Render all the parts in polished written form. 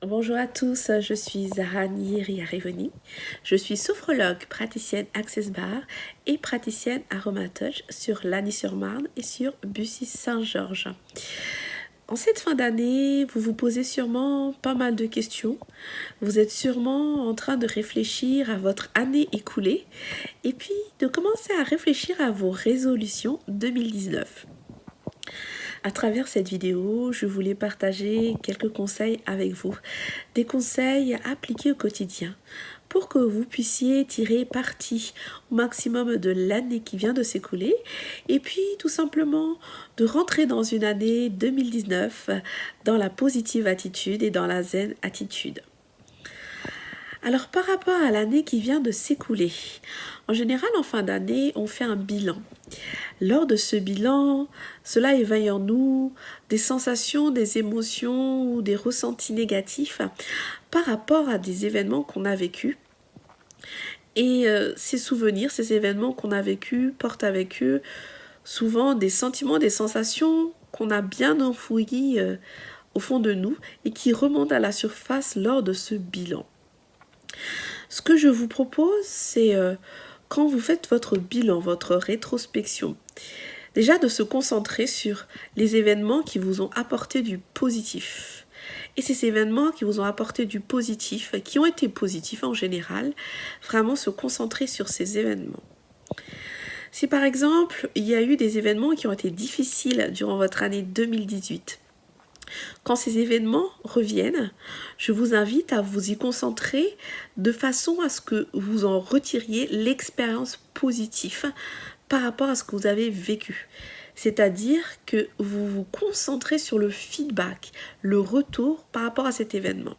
Bonjour à tous, je suis Zahra Niyeri-Arivoni. Je suis sophrologue, praticienne Access Bar et praticienne aromatouch sur Lagny-sur-Marne et sur Bussy-Saint-Georges. En cette fin d'année, vous vous posez sûrement pas mal de questions. Vous êtes sûrement en train de réfléchir à votre année écoulée et puis de commencer à réfléchir à vos résolutions 2019. À travers cette vidéo, je voulais partager quelques conseils avec vous, des conseils à appliquer au quotidien pour que vous puissiez tirer parti au maximum de l'année qui vient de s'écouler et puis tout simplement de rentrer dans une année 2019 dans la positive attitude et dans la zen attitude. Alors par rapport à l'année qui vient de s'écouler, en général en fin d'année, on fait un bilan. Lors de ce bilan, cela éveille en nous des sensations, des émotions ou des ressentis négatifs par rapport à des événements qu'on a vécus. Et ces souvenirs, ces événements qu'on a vécus portent avec eux souvent des sentiments, des sensations qu'on a bien enfouis au fond de nous et qui remontent à la surface lors de ce bilan. Ce que je vous propose, c'est quand vous faites votre bilan, votre rétrospection, déjà de se concentrer sur les événements qui vous ont apporté du positif. Et ces événements qui vous ont apporté du positif, qui ont été positifs en général, vraiment se concentrer sur ces événements. Si par exemple, il y a eu des événements qui ont été difficiles durant votre année 2018, quand ces événements reviennent, je vous invite à vous y concentrer de façon à ce que vous en retiriez l'expérience positive par rapport à ce que vous avez vécu. C'est-à-dire que vous vous concentrez sur le feedback, le retour par rapport à cet événement.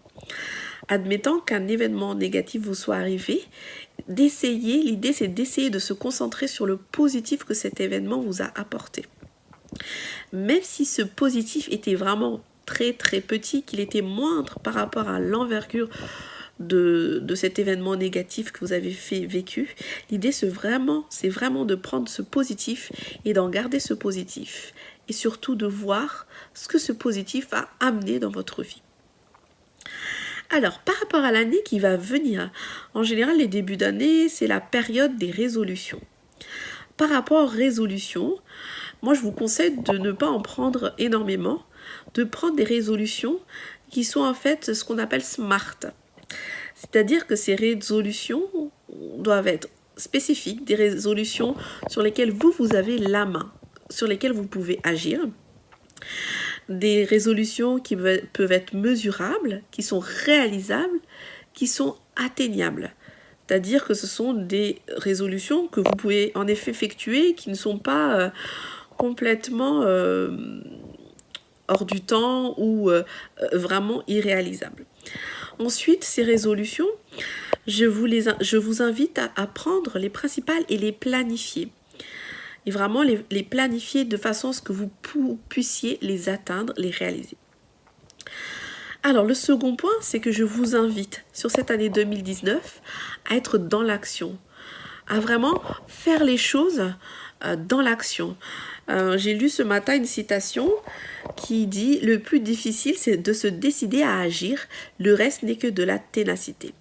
Admettant qu'un événement négatif vous soit arrivé, l'idée c'est d'essayer de se concentrer sur le positif que cet événement vous a apporté. Même si ce positif était vraiment très petit, qu'il était moindre par rapport à l'envergure de cet événement négatif que vous avez vécu, l'idée c'est vraiment de prendre ce positif et d'en garder ce positif et surtout de voir ce que ce positif a amené dans votre vie. Alors, par rapport à l'année qui va venir, en général, les débuts d'année, c'est la période des résolutions. Par rapport aux résolutions, moi je vous conseille de ne pas en prendre énormément, de prendre des résolutions qui sont en fait ce qu'on appelle SMART. C'est-à-dire que ces résolutions doivent être spécifiques, des résolutions sur lesquelles vous avez la main, sur lesquelles vous pouvez agir. Des résolutions qui peuvent être mesurables, qui sont réalisables, qui sont atteignables. C'est-à-dire que ce sont des résolutions que vous pouvez en effet effectuer, qui ne sont pas complètement hors du temps ou vraiment irréalisables. Ensuite, ces résolutions, je vous invite à prendre les principales et les planifier. Et vraiment les planifier de façon à ce que vous puissiez les atteindre, les réaliser. Alors, le second point, c'est que je vous invite, sur cette année 2019, à être dans l'action, à vraiment faire les choses dans l'action. J'ai lu ce matin une citation qui dit « Le plus difficile, c'est de se décider à agir, le reste n'est que de la ténacité ».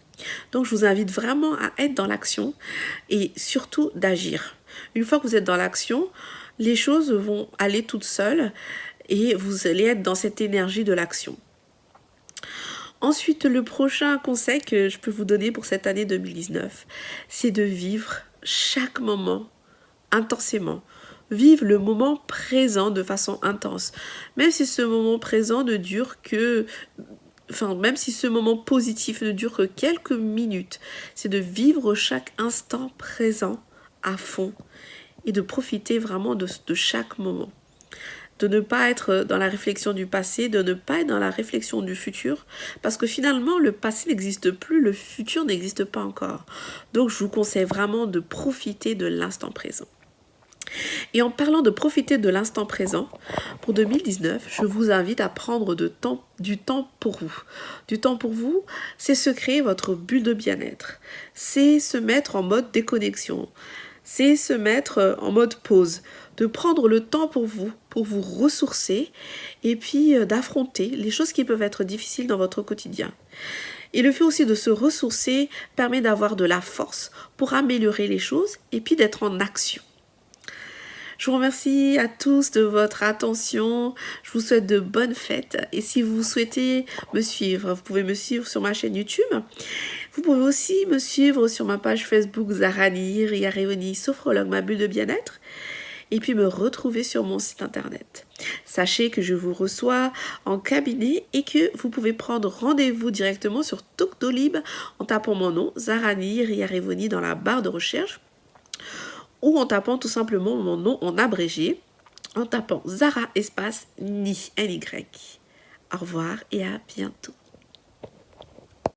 Donc, je vous invite vraiment à être dans l'action et surtout d'agir. Une fois que vous êtes dans l'action, les choses vont aller toutes seules et vous allez être dans cette énergie de l'action. Ensuite, le prochain conseil que je peux vous donner pour cette année 2019, c'est de vivre chaque moment intensément. Vivre le moment présent de façon intense. Même si ce moment présent ne dure que... même si ce moment positif ne dure que quelques minutes, c'est de vivre chaque instant présent à fond et de profiter vraiment de chaque moment. De ne pas être dans la réflexion du passé, de ne pas être dans la réflexion du futur, parce que finalement, le passé n'existe plus, le futur n'existe pas encore. Donc, je vous conseille vraiment de profiter de l'instant présent. Et en parlant de profiter de l'instant présent, pour 2019, je vous invite à prendre du temps pour vous. Du temps pour vous, c'est se créer votre bulle de bien-être. C'est se mettre en mode déconnexion. C'est se mettre en mode pause. de prendre le temps pour vous ressourcer et puis d'affronter les choses qui peuvent être difficiles dans votre quotidien. Et le fait aussi de se ressourcer permet d'avoir de la force pour améliorer les choses et puis d'être en action. Je vous remercie à tous de votre attention. Je vous souhaite de bonnes fêtes. Et si vous souhaitez me suivre, vous pouvez me suivre sur ma chaîne YouTube. Vous pouvez aussi me suivre sur ma page Facebook Zahra Nihir Yarevoni, sophrologue, ma bulle de bien-être. Et puis me retrouver sur mon site internet. Sachez que je vous reçois en cabinet et que vous pouvez prendre rendez-vous directement sur Doctolib en tapant mon nom, Zahra Nihir Yarevoni, dans la barre de recherche, ou en tapant tout simplement mon nom en abrégé, en tapant Zahra espace Ni, N-Y. Au revoir et à bientôt.